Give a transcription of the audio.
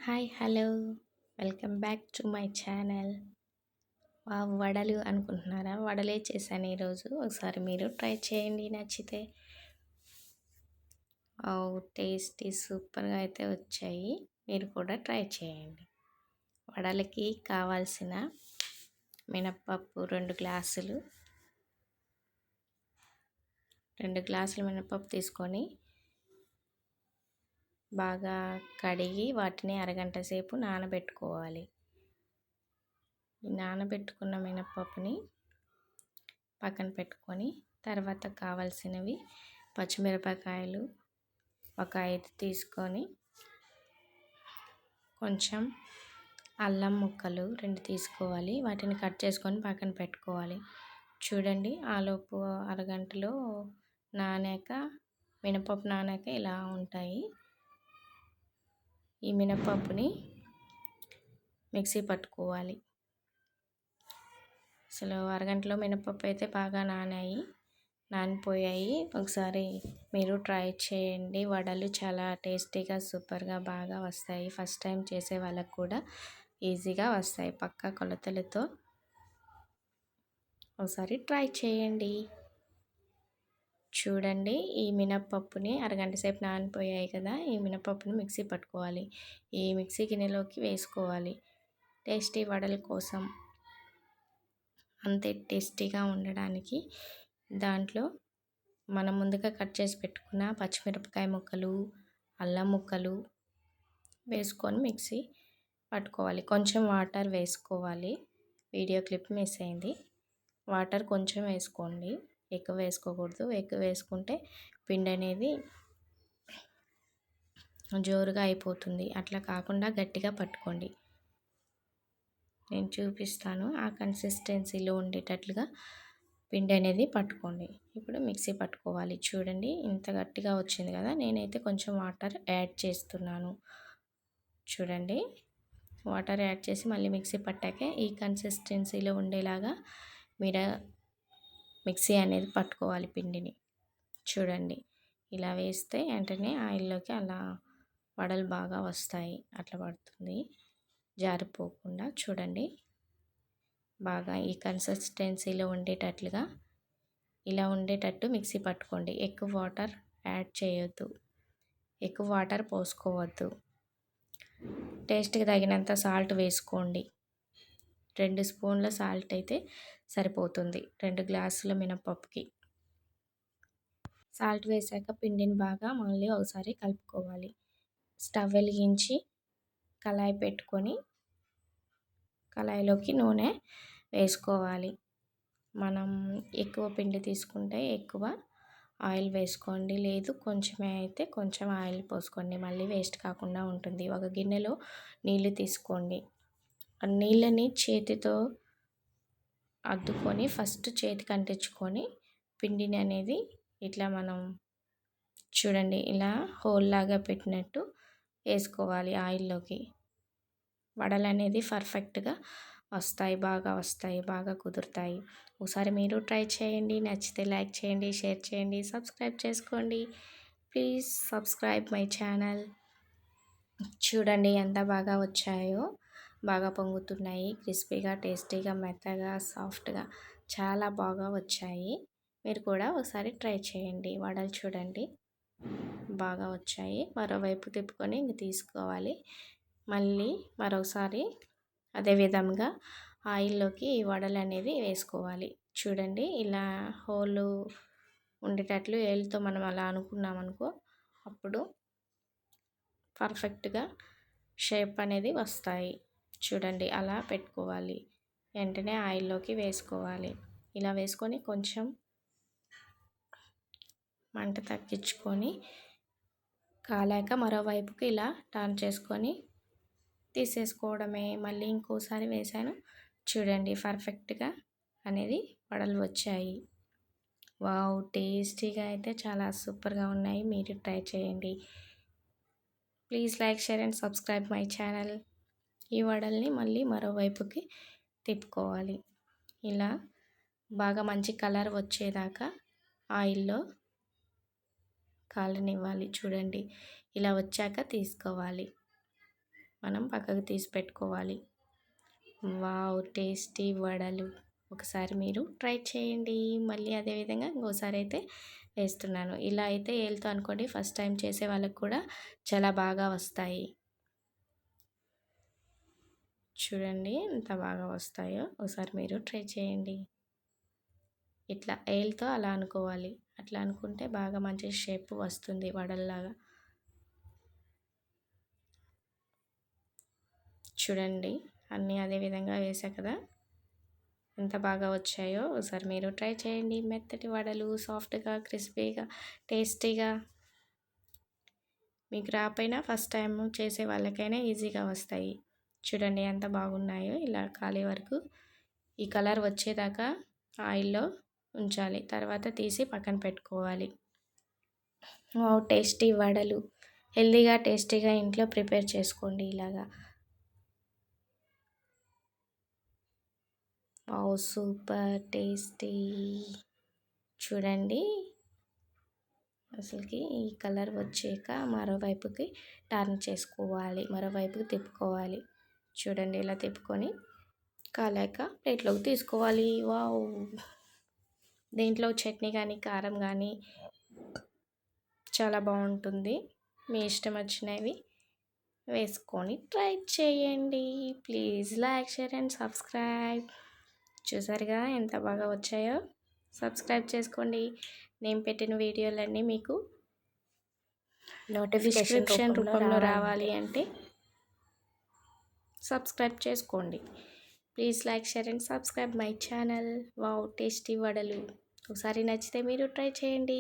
Hi hello welcome back to my channel. వడలు అనుకుంటున్నారా? వడలే చేశాను ఈరోజు. ఒకసారి మీరు ట్రై చేయండి నచ్చితే. టేస్టీ సూపర్గా అయితే వచ్చాయి. మీరు కూడా ట్రై చేయండి. వడలకి కావాల్సిన మినప్పప్పు 2 గ్లాసులు మినప్పప్పు తీసుకొని బాగా కడిగి వాటిని అరగంట సేపు నానబెట్టుకోవాలి. ఈ నానబెట్టుకున్న మినప్పప్పుని పక్కన పెట్టుకొని తర్వాత కావాల్సినవి పచ్చిమిరపకాయలు ఒక 5 తీసుకొని కొంచెం అల్లం ముక్కలు 2 తీసుకోవాలి. వాటిని కట్ చేసుకొని పక్కన పెట్టుకోవాలి. చూడండి ఆలోపు అరగంటలో మినపప్పు నానాక ఇలా ఉంటాయి. ఈ మినపప్పుని మిక్సీ పట్టుకోవాలి. అసలు అరగంటలో మినపప్పు అయితే బాగా నానిపోయాయి. ఒకసారి మీరు ట్రై చేయండి. వడలు చాలా టేస్టీగా సూపర్గా బాగా వస్తాయి. ఫస్ట్ టైం చేసే వాళ్ళకు కూడా ఈజీగా వస్తాయి. పక్కా కొలతలతో ఒకసారి ట్రై చేయండి. చూడండి ఈ మినప్పప్పుని అరగంట సేపు నానిపోయాయి కదా, ఈ మినపప్పుని మిక్సీ పట్టుకోవాలి. ఈ మిక్సీ గిన్నెలోకి వేసుకోవాలి. టేస్టీ వడల కోసం అంతే టేస్టీగా ఉండడానికి దాంట్లో మనం ముందుగా కట్ చేసి పెట్టుకున్న పచ్చిమిరపకాయ ముక్కలు, అల్లం ముక్కలు వేసుకొని మిక్సీ పట్టుకోవాలి. కొంచెం వాటర్ వేసుకోవాలి. వీడియో క్లిప్ మిస్ అయింది. వాటర్ కొంచెం వేసుకోండి, ఎక్కువ వేసుకోకూడదు. ఎక్కువ వేసుకుంటే పిండి అనేది జోరుగా అయిపోతుంది. అట్లా కాకుండా గట్టిగా పట్టుకోండి. నేను చూపిస్తాను. ఆ కన్సిస్టెన్సీలో ఉండేటట్లుగా పిండి అనేది పట్టుకోండి. ఇప్పుడు మిక్సీ పట్టుకోవాలి. చూడండి ఇంత గట్టిగా వచ్చింది కదా, నేనైతే కొంచెం వాటర్ యాడ్ చేస్తున్నాను. చూడండి వాటర్ యాడ్ చేసి మళ్ళీ మిక్సీ పట్టాకే ఈ కన్సిస్టెన్సీలో ఉండేలాగా మీరు మిక్సీ అనేది పట్టుకోవాలి పిండిని. చూడండి ఇలా వేస్తే వెంటనే ఆయిల్లోకి అలా వడలు బాగా వస్తాయి. అట్లా పడుతుంది జారిపోకుండా. చూడండి బాగా ఈ కన్సిస్టెన్సీలో ఉండేటట్లుగా ఇలా ఉండేటట్టు మిక్సీ పట్టుకోండి. ఎక్కువ వాటర్ యాడ్ చేయొద్దు, ఎక్కువ వాటర్ పోసుకోవద్దు. టేస్ట్కి తగినంత సాల్ట్ వేసుకోండి. 2 స్పూన్ల సాల్ట్ అయితే సరిపోతుంది 2 గ్లాసుల మినపప్పుకి. సాల్ట్ వేసాక పిండిని బాగా మళ్ళీ ఒకసారి కలుపుకోవాలి. స్టవ్ వెలిగించి కళాయి పెట్టుకొని కళాయిలోకి నూనె వేసుకోవాలి. మనం ఎక్కువ పిండి తీసుకుంటే ఎక్కువ ఆయిల్ వేసుకోండి, లేదు కొంచెమే అయితే కొంచెం ఆయిల్ పోసుకోండి. మళ్ళీ వేస్ట్ కాకుండా ఉంటుంది. ఒక గిన్నెలో నీళ్ళు తీసుకోండి. ఆ నీళ్ళని చేతితో అద్దుకొని ఫస్ట్ చేతికి అంటించుకొని పిండిని అనేది ఇట్లా మనం చూడండి ఇలా హోల్ లాగా పెట్టినట్టు వేసుకోవాలి ఆయిల్లోకి. వడలు అనేది పర్ఫెక్ట్గా వస్తాయి, బాగా కుదురుతాయి. ఒకసారి మీరు ట్రై చేయండి. నచ్చితే లైక్ చేయండి, షేర్ చేయండి, సబ్స్క్రైబ్ చేసుకోండి. Please subscribe my channel. చూడండి ఎంత బాగా వచ్చాయో, బాగా పొంగుతున్నాయి. క్రిస్పీగా, టేస్టీగా, మెత్తగా, సాఫ్ట్గా చాలా బాగా వచ్చాయి. మీరు కూడా ఒకసారి ట్రై చేయండి. వడలు చూడండి బాగా వచ్చాయి. మరోవైపు తిప్పుకొని ఇంక తీసుకోవాలి. మళ్ళీ మరోసారి అదే విధంగా ఆయిల్లోకి ఈ వడలు అనేది వేసుకోవాలి. చూడండి ఇలా హోలు ఉండేటట్లు ఏళ్ళతో మనం అలా అనుకున్నామనుకో అప్పుడు పర్ఫెక్ట్గా షేప్ అనేది వస్తాయి. చూడండి అలా పెట్టుకోవాలి. వెంటనే ఆయిల్లోకి వేసుకోవాలి. ఇలా వేసుకొని కొంచెం మంట తగ్గించుకొని కాలాక మరోవైపుకి ఇలా టర్న్ చేసుకొని తీసేసుకోవడమే. మళ్ళీ ఇంకోసారి వేసాను. చూడండి పర్ఫెక్ట్గా అనేది వడలు వచ్చాయి. వావ్ టేస్టీగా అయితే చాలా సూపర్గా ఉన్నాయి. మీరు ట్రై చేయండి. Please like, share and subscribe my channel. ఈ వడల్ని మళ్ళీ మరోవైపుకి తిప్పుకోవాలి. ఇలా బాగా మంచి కలర్ వచ్చేదాకా ఆయిల్లో కాలనివ్వాలి. చూడండి ఇలా వచ్చాక తీసుకోవాలి. మనం పక్కకు తీసి పెట్టుకోవాలి. వావ్! టేస్టీ వడలు ఒకసారి మీరు ట్రై చేయండి. మళ్ళీ అదేవిధంగా ఇంకోసారి అయితే వేస్తున్నాను. ఇలా అయితే ఏలుతో అనుకోండి ఫస్ట్ టైం చేసే వాళ్ళకి కూడా చాలా బాగా వస్తాయి. చూడండి ఎంత బాగా వస్తాయో ఒకసారి మీరు ట్రై చేయండి. ఇట్లా ఏలుతో అలా అనుకోవాలి. అట్లా అనుకుంటే బాగా మంచి షేప్ వస్తుంది వడల్లాగా. చూడండి అన్నీ అదే విధంగా వేసా కదా, ఎంత బాగా వచ్చాయో ఒకసారి మీరు ట్రై చేయండి. మెత్తటి వడలు సాఫ్ట్గా, క్రిస్పీగా, టేస్టీగా. మీకు రాపోయినా ఫస్ట్ టైం చేసే వాళ్ళకైనా ఈజీగా వస్తాయి. చూడండి ఎంత బాగున్నాయో. ఇలా కాలే వరకు ఈ కలర్ వచ్చేదాకా ఆయిల్లో ఉంచాలి. తర్వాత తీసి పక్కన పెట్టుకోవాలి. వావ్! టేస్టీ వడలు హెల్తీగా టేస్టీగా ఇంట్లో ప్రిపేర్ చేసుకోండి ఇలాగా. వావ్! Super tasty. చూడండి అసలుకి ఈ కలర్ వచ్చాక మరోవైపుకి టర్న్ చేసుకోవాలి, మరోవైపుకి తిప్పుకోవాలి. చూడండి ఇలా తిప్పుకొని కాలాక ప్లేట్లోకి తీసుకోవాలి. వావ్! దీంట్లో చట్నీ కానీ కారం కానీ చాలా బాగుంటుంది. మీ ఇష్టం వచ్చినవి వేసుకొని ట్రై చేయండి. Please like, share and subscribe. చూసారుగా ఎంత బాగా వచ్చాయో. సబ్స్క్రైబ్ చేసుకోండి. నేను పెట్టిన వీడియోలన్నీ మీకు డిస్క్రిప్షన్ రూపంలో రావాలి అంటే సబ్స్క్రైబ్ చేసుకోండి. Please like, share and subscribe my channel. Wow! Tasty వడలు ఒకసారి నచ్చితే మీరు ట్రై చేయండి.